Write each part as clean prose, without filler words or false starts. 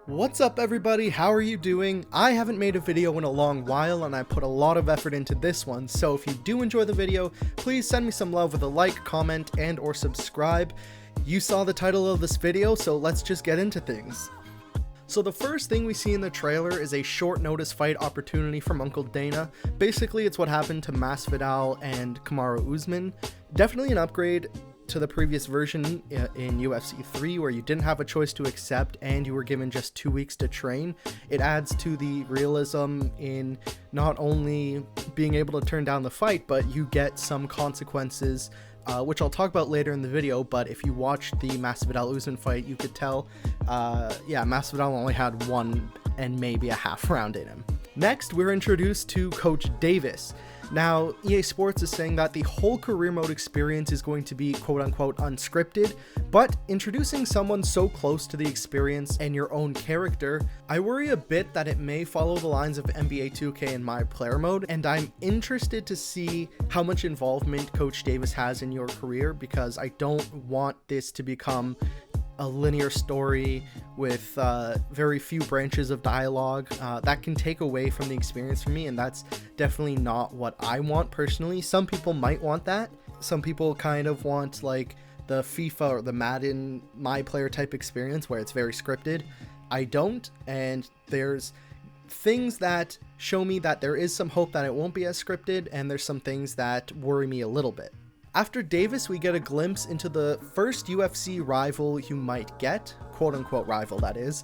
What's up everybody, how are you doing? I haven't made a video in a long while and I put a lot of effort into this one, so if you do enjoy the video, please send me some love with a like, comment, and or subscribe. You saw the title of this video, so let's just get into things. So the first thing we see in the trailer is a short notice fight opportunity from Uncle Dana. Basically it's what happened to Masvidal and Kamaru Usman. Definitely an upgrade to the previous version in UFC 3 where you didn't have a choice to accept and you were given just 2 weeks to train. It adds to the realism in not only being able to turn down the fight, but you get some consequences, which I'll talk about later in the video. But if you watched the Masvidal-Usman fight, you could tell, Masvidal only had one and maybe a half round in him. Next, we're introduced to Coach Davis. Now, EA Sports is saying that the whole career mode experience is going to be quote-unquote unscripted, but introducing someone so close to the experience and your own character, I worry a bit that it may follow the lines of NBA 2K and My Player Mode, and I'm interested to see how much involvement Coach Davis has in your career, because I don't want this to become a linear story with very few branches of dialogue. That can take away from the experience for me, and that's definitely not what I want personally. Some people might want that. Some people kind of want like the FIFA or the Madden My Player type experience where it's very scripted. I don't, and there's things that show me that there is some hope that it won't be as scripted, and there's some things that worry me a little bit. After Davis, we get a glimpse into the first UFC rival you might get, quote-unquote rival that is.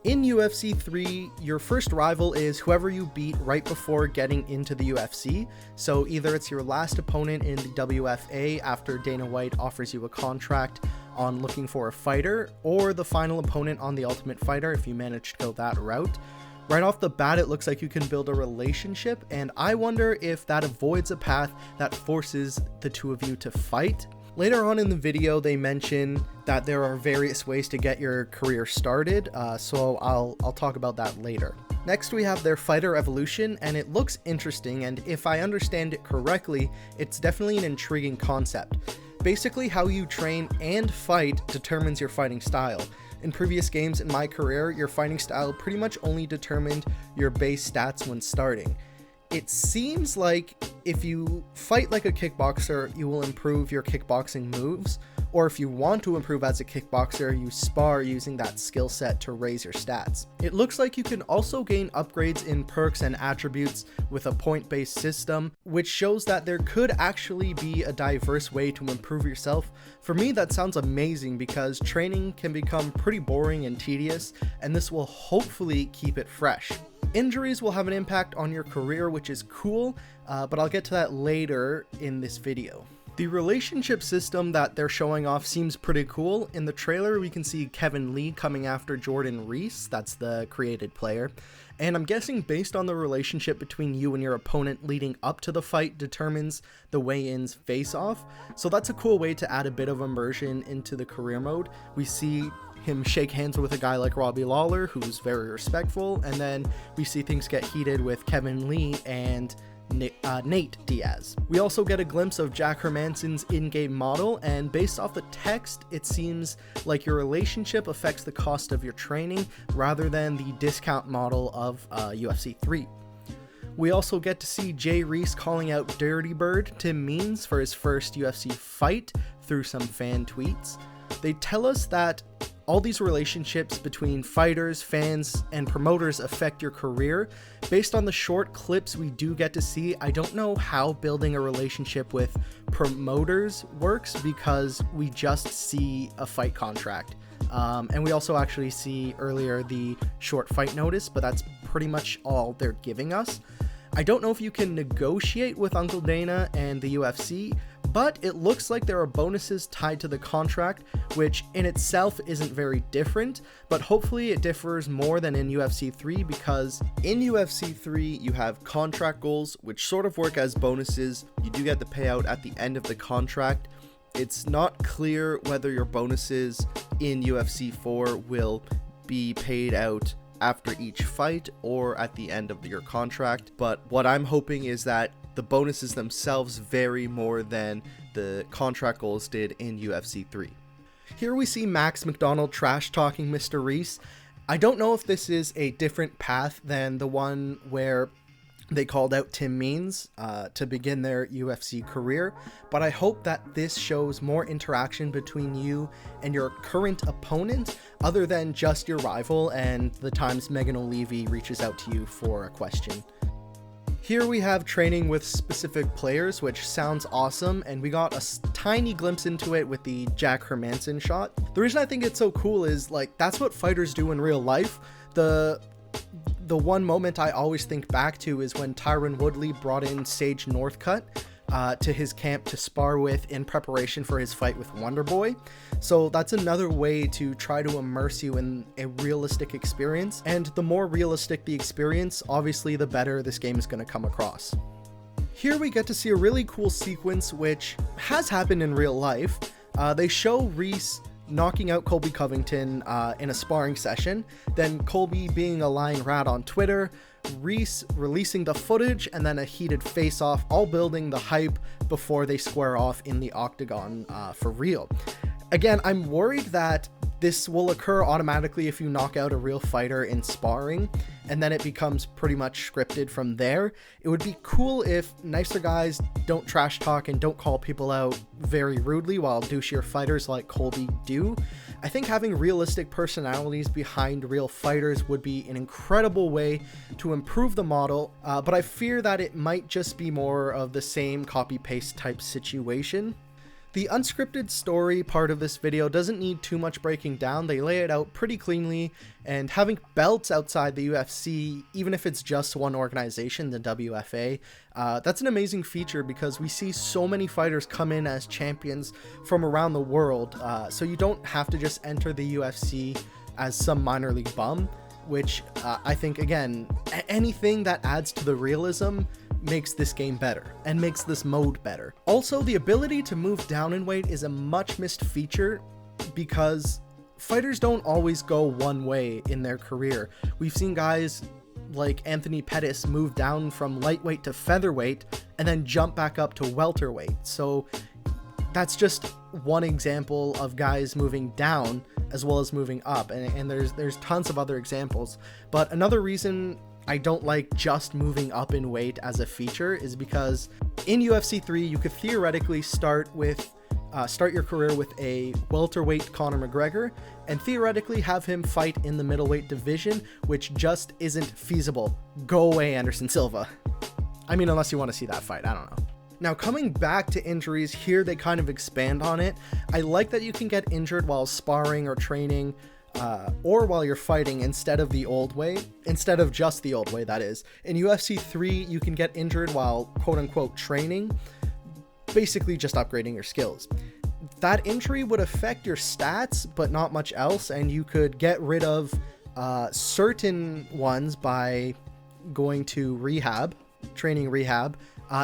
In UFC 3, your first rival is whoever you beat right before getting into the UFC, so either it's your last opponent in the WFA after Dana White offers you a contract on looking for a fighter, or the final opponent on The Ultimate Fighter if you manage to go that route. Right off the bat, it looks like you can build a relationship, and I wonder if that avoids a path that forces the two of you to fight. Later on in the video, they mention that there are various ways to get your career started, so I'll talk about that later. Next, we have their fighter evolution, and it looks interesting, and if I understand it correctly, it's definitely an intriguing concept. Basically, how you train and fight determines your fighting style. In previous games in my career, your fighting style pretty much only determined your base stats when starting. It seems like if you fight like a kickboxer, you will improve your kickboxing moves, or if you want to improve as a kickboxer, you spar using that skill set to raise your stats. It looks like you can also gain upgrades in perks and attributes with a point-based system, which shows that there could actually be a diverse way to improve yourself. For me, that sounds amazing because training can become pretty boring and tedious, and this will hopefully keep it fresh. Injuries will have an impact on your career, which is cool, but I'll get to that later in this video. The relationship system that they're showing off seems pretty cool. In the trailer, we can see Kevin Lee coming after Jordan Reese, that's the created player, and I'm guessing based on the relationship between you and your opponent leading up to the fight determines the weigh-ins face-off, so that's a cool way to add a bit of immersion into the career mode. We see him shake hands with a guy like Robbie Lawler, who's very respectful, and then we see things get heated with Kevin Lee and Nate Diaz. We also get a glimpse of Jack Hermansson's in-game model, and based off the text, it seems like your relationship affects the cost of your training rather than the discount model of UFC 3. We also get to see Jay Reese calling out Dirty Bird Tim Means for his first UFC fight through some fan tweets. They tell us that all these relationships between fighters, fans, and promoters affect your career. Based on the short clips we do get to see, I don't know how building a relationship with promoters works because we just see a fight contract. And we also actually see earlier the short fight notice, but that's pretty much all they're giving us. I don't know if you can negotiate with Uncle Dana and the UFC, but it looks like there are bonuses tied to the contract, which in itself isn't very different, but hopefully it differs more than in UFC 3, because in UFC 3 you have contract goals, which sort of work as bonuses. You do get the payout at the end of the contract. It's not clear whether your bonuses in UFC 4 will be paid out after each fight or at the end of your contract, but what I'm hoping is that the bonuses themselves vary more than the contract goals did in UFC 3. Here we see Max McDonald trash talking Mr. Reese, I don't know if this is a different path than the one where they called out Tim Means to begin their UFC career, but I hope that this shows more interaction between you and your current opponent other than just your rival and the times Megan O'Leary reaches out to you for a question. Here we have training with specific players, which sounds awesome, and we got a tiny glimpse into it with the Jack Hermanson shot. The reason I think it's so cool is, like, that's what fighters do in real life. The one moment I always think back to is when Tyron Woodley brought in Sage Northcutt to his camp to spar with in preparation for his fight with Wonderboy. So that's another way to try to immerse you in a realistic experience, and the more realistic the experience, obviously the better this game is going to come across. Here we get to see a really cool sequence which has happened in real life. They show Reese knocking out Colby Covington in a sparring session, then Colby being a lying rat on Twitter, Reese releasing the footage, and then a heated face-off, all building the hype before they square off in the octagon for real. Again, I'm worried that this will occur automatically if you knock out a real fighter in sparring, and then it becomes pretty much scripted from there. It would be cool if nicer guys don't trash talk and don't call people out very rudely while douchier fighters like Colby do. I think having realistic personalities behind real fighters would be an incredible way to improve the model, but I fear that it might just be more of the same copy-paste type situation. The unscripted story part of this video doesn't need too much breaking down. They lay it out pretty cleanly, and having belts outside the UFC, even if it's just one organization, the WFA, that's an amazing feature because we see so many fighters come in as champions from around the world, so you don't have to just enter the UFC as some minor league bum, which I think, again, anything that adds to the realism makes this game better and makes this mode better. Also, the ability to move down in weight is a much missed feature because fighters don't always go one way in their career. We've seen guys like Anthony Pettis move down from lightweight to featherweight and then jump back up to welterweight. So that's just one example of guys moving down as well as moving up, and there's tons of other examples. But another reason I don't like just moving up in weight as a feature is because in UFC 3 you could theoretically start your career with a welterweight Conor McGregor and theoretically have him fight in the middleweight division, which just isn't feasible. Go away, Anderson Silva. I mean, unless you want to see that fight, I don't know. Now, coming back to injuries, here they kind of expand on it. I like that you can get injured while sparring or training, or while you're fighting instead of just the old way, that is. In UFC 3, you can get injured while quote-unquote training, basically just upgrading your skills. That injury would affect your stats, but not much else, and you could get rid of certain ones by going to training rehab,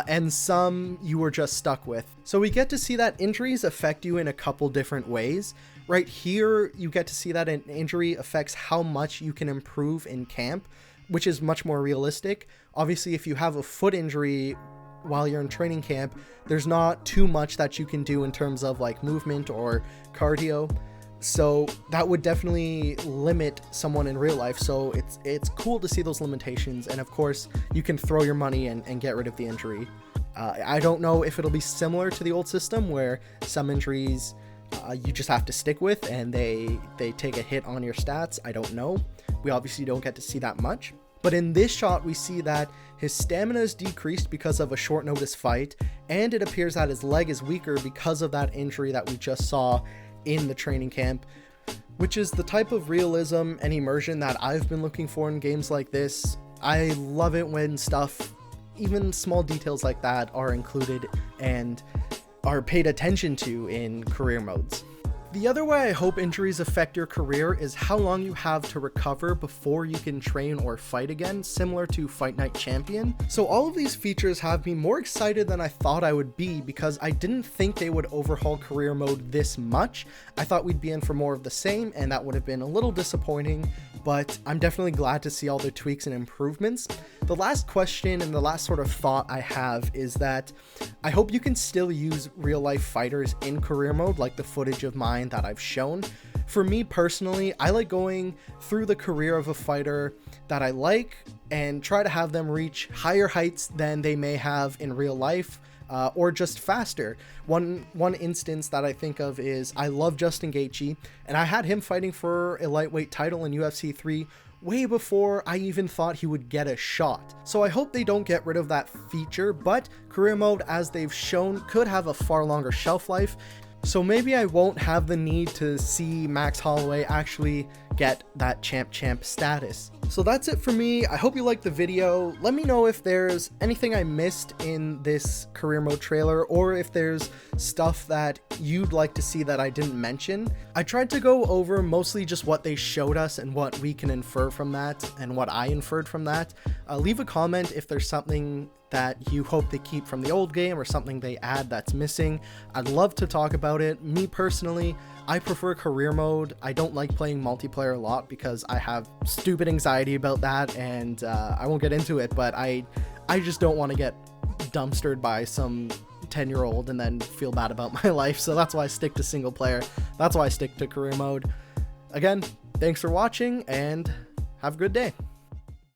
and some you were just stuck with. So we get to see that injuries affect you in a couple different ways. Right here, you get to see that an injury affects how much you can improve in camp, which is much more realistic. Obviously, if you have a foot injury while you're in training camp, there's not too much that you can do in terms of like movement or cardio. So that would definitely limit someone in real life. So it's cool to see those limitations. And of course, you can throw your money and get rid of the injury. I don't know if it'll be similar to the old system where some injuries you just have to stick with and they take a hit on your stats. I don't know. We obviously don't get to see that much. But in this shot, we see that his stamina is decreased because of a short notice fight, and it appears that his leg is weaker because of that injury that we just saw in the training camp, which is the type of realism and immersion that I've been looking for in games like this. I love it when stuff, even small details like that, are included and are paid attention to in career modes. The other way I hope injuries affect your career is how long you have to recover before you can train or fight again, similar to Fight Night Champion. So all of these features have me more excited than I thought I would be because I didn't think they would overhaul career mode this much. I thought we'd be in for more of the same, and that would have been a little disappointing, but I'm definitely glad to see all the tweaks and improvements. The last question and the last sort of thought I have is that I hope you can still use real life fighters in career mode, like the footage of mine that I've shown. For me personally, I like going through the career of a fighter that I like and try to have them reach higher heights than they may have in real life, or just faster. One instance that I think of is I love Justin Gaethje, and I had him fighting for a lightweight title in UFC 3 way before I even thought he would get a shot. So I hope they don't get rid of that feature, but career mode, as they've shown, could have a far longer shelf life. So maybe I won't have the need to see Max Holloway actually get that champ status. So that's it for me. I hope you liked the video. Let me know if there's anything I missed in this career mode trailer, or if there's stuff that you'd like to see that I didn't mention. I tried to go over mostly just what they showed us and what we can infer from that, and what I inferred from that. Leave a comment if there's something that you hope they keep from the old game or something they add that's missing. I'd love to talk about it. Me personally, I prefer career mode. I don't like playing multiplayer a lot because I have stupid anxiety about that, and I won't get into it, but I just don't want to get dumpstered by some 10-year-old and then feel bad about my life. So that's why I stick to single player. That's why I stick to career mode. Again, thanks for watching and have a good day.